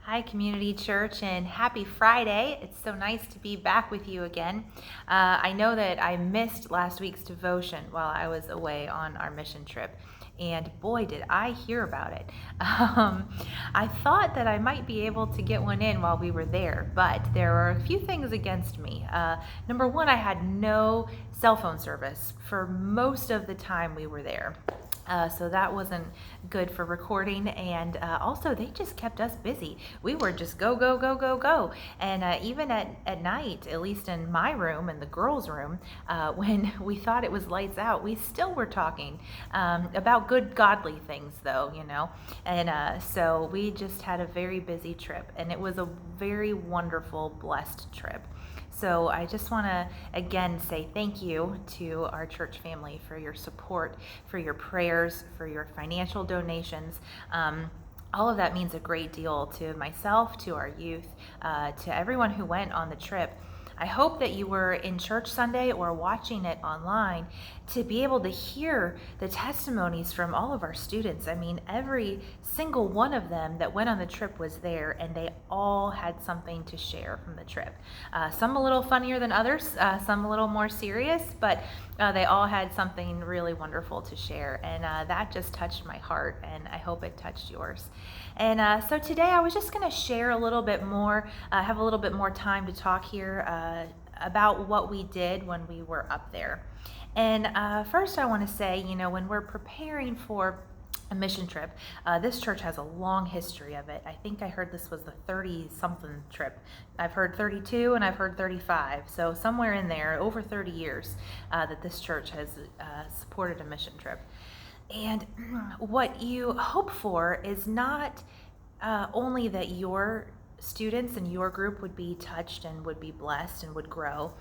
Hi, Community Church, and happy Friday. It's so nice to be back with you again. I know that I missed last week's devotion while I was away on our mission trip, and boy, did I hear about it. I thought that I might be able to get one in while we were there, but there were a few things against me. Number one, I had no cell phone service for most of the time we were there. So that wasn't good for recording, and also they just kept us busy. We were just go, go, go, go, go. And even at night, at least in my room, in the girls' room, when we thought it was lights out, we still were talking about good, godly things, though, you know. And so we just had a very busy trip, and it was a very wonderful, blessed trip. So I just want to again say thank you to our church family for your support, for your prayers, for your financial donations. All of that means a great deal to myself, to our youth, to everyone who went on the trip. I hope that you were in church Sunday or watching it online to be able to hear the testimonies from all of our students. I mean, every single one of them that went on the trip was there, and they all had something to share from the trip. Some a little funnier than others, some a little more serious, but they all had something really wonderful to share, and that just touched my heart, and I hope it touched yours. And so today I was just going to share a little bit more, have a little bit more time to talk here about what we did when we were up there. And first I want to say, you know, when we're preparing for a mission trip, this church has a long history of it. I think I heard this was the 30-something trip. I've heard 32 and I've heard 35. So somewhere in there, over 30 years that this church has supported a mission trip. And what you hope for is not only that your students and your group would be touched and would be blessed and would grow,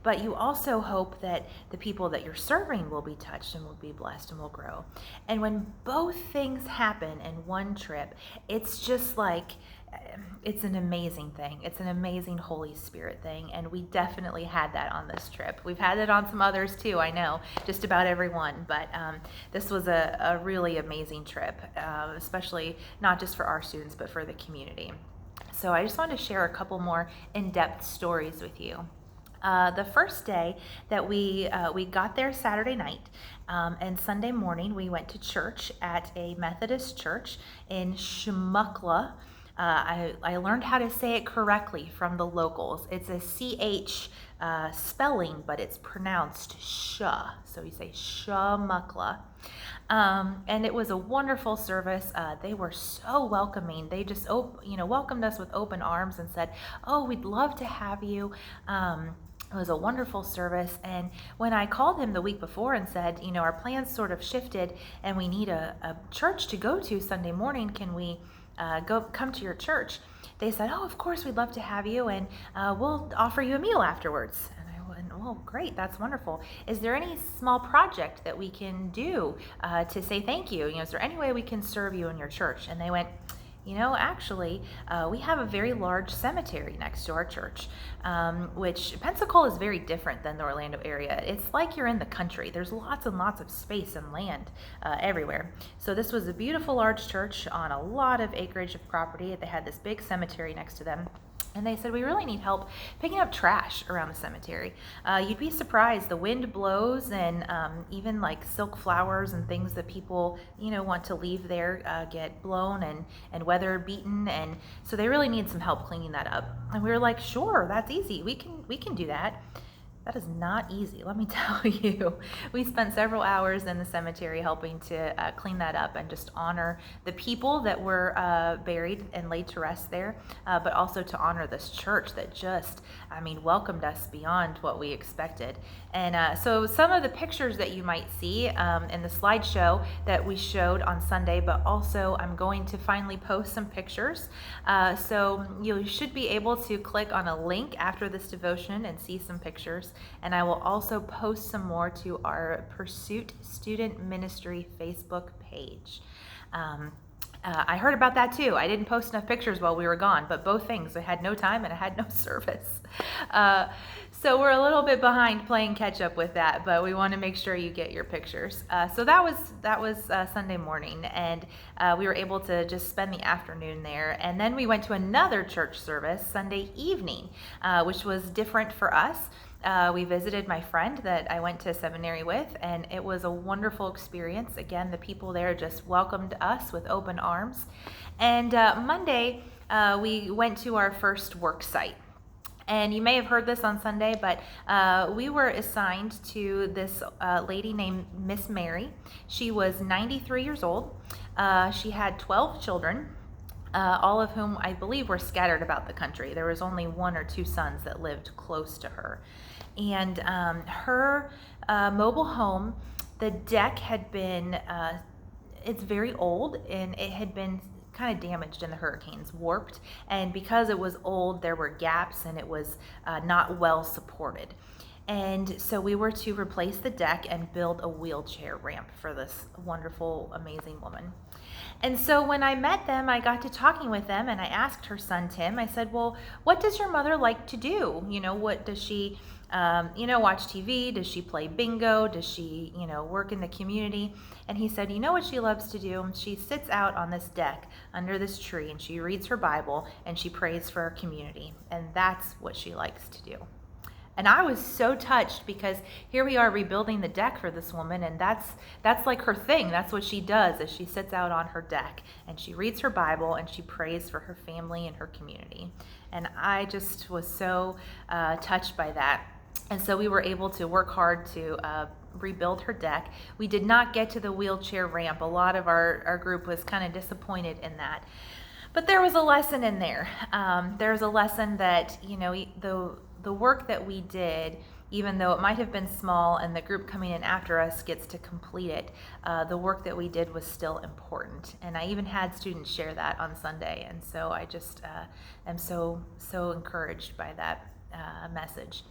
but you also hope that the people that you're serving will be touched and will be blessed and will grow. And when both things happen in one trip, it's just like, it's an amazing thing. It's an amazing Holy Spirit thing, and we definitely had that on this trip. We've had it on some others too, I know, just about everyone, but this was a really amazing trip, especially not just for our students, but for the community. So I just wanted to share a couple more in-depth stories with you. The first day that we got there Saturday night, and Sunday morning we went to church at a Methodist church in Shmukla. I learned how to say it correctly from the locals. It's a CH spelling, but it's pronounced sh. So you say Shmukla. And it was a wonderful service. They were so welcoming. They just welcomed us with open arms and said, "Oh, we'd love to have you." It was a wonderful service, and when I called him the week before and said, you know, our plans sort of shifted and we need a church to go to Sunday morning, can we come to your church? They said, "Oh, of course, we'd love to have you, and we'll offer you a meal afterwards." And I went, "Oh, great, that's wonderful. Is there any small project that we can do to say thank you? You know, is there any way we can serve you in your church?" And they went, "You know, actually, we have a very large cemetery next to our church, which Pensacola is very different than the Orlando area. It's like you're in the country. There's lots and lots of space and land everywhere. So this was a beautiful large church on a lot of acreage of property. They had this big cemetery next to them. And they said, we really need help picking up trash around the cemetery. You'd be surprised. The wind blows, and even like silk flowers and things that people, you know, want to leave there get blown and weather beaten. And so they really need some help cleaning that up. And we were like, sure, that's easy. We can do that. That is not easy, let me tell you. We spent several hours in the cemetery helping to clean that up and just honor the people that were buried and laid to rest there, but also to honor this church that just, welcomed us beyond what we expected. And so some of the pictures that you might see in the slideshow that we showed on Sunday, but also I'm going to finally post some pictures. So you should be able to click on a link after this devotion and see some pictures. And I will also post some more to our Pursuit Student Ministry Facebook page. I heard about that too. I didn't post enough pictures while we were gone, but both things. I had no time and I had no service. So we're a little bit behind playing catch up with that, but we want to make sure you get your pictures. So that was Sunday morning, and we were able to just spend the afternoon there. And then we went to another church service Sunday evening, which was different for us. We visited my friend that I went to seminary with, and it was a wonderful experience. Again, the people there just welcomed us with open arms. And Monday, we went to our first work site. And you may have heard this on Sunday, but we were assigned to this lady named Miss Mary. She was 93 years old. She had 12 children, all of whom I believe were scattered about the country. There was only 1 or 2 sons that lived close to her. And her mobile home, the deck had been, it's very old, and it had been kind of damaged in the hurricanes, warped, and because it was old, there were gaps, and it was not well supported. And so we were to replace the deck and build a wheelchair ramp for this wonderful, amazing woman. And so when I met them, I got to talking with them, and I asked her son Tim, I said, well, what does your mother like to do? What does she watch TV? Does she play bingo? Does she, work in the community? And he said, what she loves to do? She sits out on this deck under this tree, and she reads her Bible, and she prays for her community. And that's what she likes to do. And I was so touched, because here we are rebuilding the deck for this woman, and that's like her thing. That's what she does, is she sits out on her deck and she reads her Bible and she prays for her family and her community. And I just was so touched by that. And so we were able to work hard to rebuild her deck. We did not get to the wheelchair ramp. A lot of our group was kind of disappointed in that. But there was a lesson in there. There's a lesson that, the work that we did, even though it might have been small and the group coming in after us gets to complete it, the work that we did was still important. And I even had students share that on Sunday. And so I just am so encouraged by that message.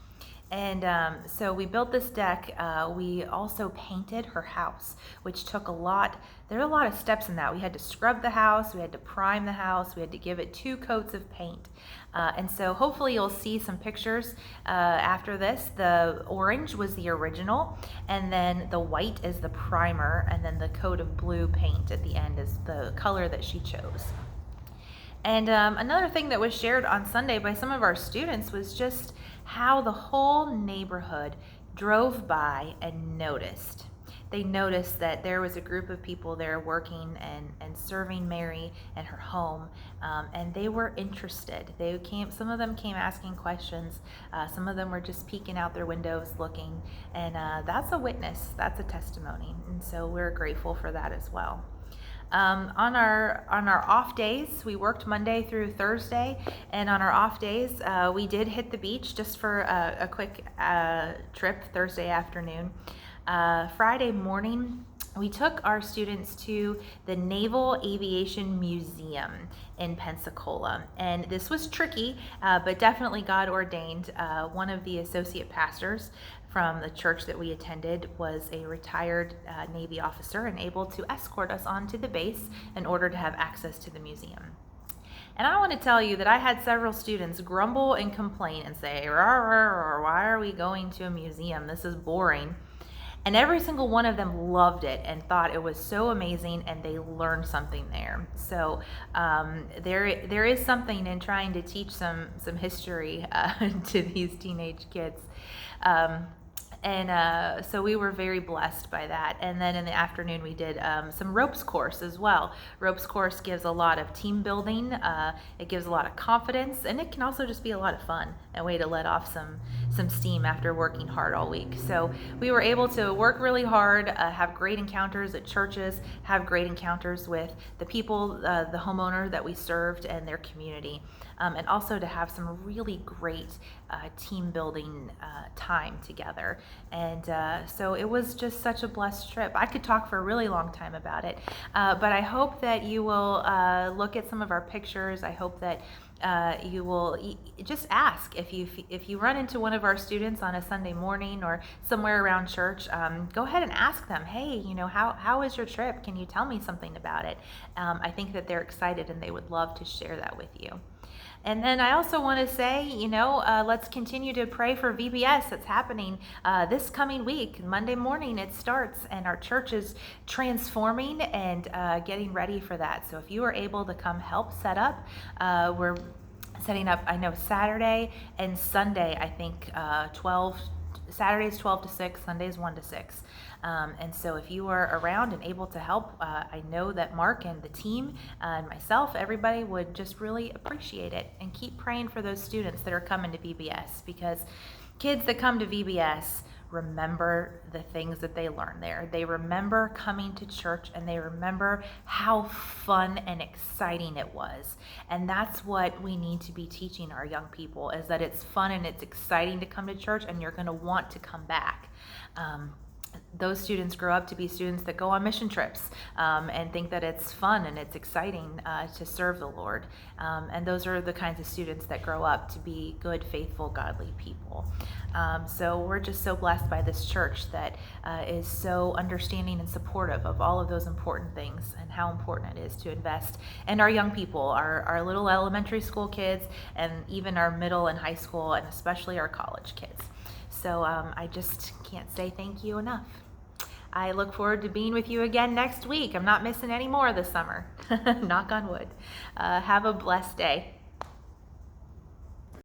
And so we built this deck. We also painted her house, which took a lot. There are a lot of steps in that. We had to scrub the house, we had to prime the house, we had to give it 2 coats of paint. And so hopefully you'll see some pictures after this. The orange was the original, and then the white is the primer, and then the coat of blue paint at the end is the color that she chose. And another thing that was shared on Sunday by some of our students was just how the whole neighborhood drove by and noticed. They noticed that there was a group of people there working and serving Mary and her home, and they were interested. Some of them came asking questions, some of them were just peeking out their windows looking, and that's a witness, that's a testimony, and so we're grateful for that as well. On our off days, we worked Monday through Thursday, and on our off days, we did hit the beach just for a quick trip Thursday afternoon. Friday morning, we took our students to the Naval Aviation Museum in Pensacola, and this was tricky, but definitely God ordained. One of the associate pastors from the church that we attended was a retired Navy officer and able to escort us onto the base in order to have access to the museum. And I want to tell you that I had several students grumble and complain and say, why are we going to a museum? This is boring. And every single one of them loved it and thought it was so amazing, and they learned something there. So there is something in trying to teach some history to these teenage kids. So we were very blessed by that. And then in the afternoon, we did some ropes course as well. Ropes course gives a lot of team building. It gives a lot of confidence, and it can also just be a lot of fun, a way to let off some steam after working hard all week. So we were able to work really hard, have great encounters at churches, have great encounters with the people, the homeowner that we served and their community, and also to have some really great team building time together. And so it was just such a blessed trip. I could talk for a really long time about it, but I hope that you will look at some of our pictures. I hope that you will just ask if you run into one of our students on a Sunday morning or somewhere around church. Go ahead and ask them, hey, how is your trip? Can you tell me something about it? I think that they're excited and they would love to share that with you. And then I also want to say, let's continue to pray for VBS that's happening this coming week. Monday morning it starts, and our church is transforming and getting ready for that. So if you are able to come help set up, we're setting up, I know, Saturday and Sunday, I think 12 Saturday's 12 to 6, Sunday's 1 to 6. And so if you are around and able to help, I know that Mark and the team and myself, everybody would just really appreciate it. And keep praying for those students that are coming to VBS, because kids that come to VBS remember the things that they learn there. They remember coming to church, and they remember how fun and exciting it was. And that's what we need to be teaching our young people, is that it's fun and it's exciting to come to church, and you're going to want to come back. Those students grow up to be students that go on mission trips and think that it's fun and it's exciting to serve the Lord. And those are the kinds of students that grow up to be good, faithful, godly people. So we're just so blessed by this church that is so understanding and supportive of all of those important things, and how important it is to invest in our young people, our little elementary school kids, and even our middle and high school, and especially our college kids. So I just can't say thank you enough. I look forward to being with you again next week. I'm not missing any more this summer. Knock on wood. Have a blessed day.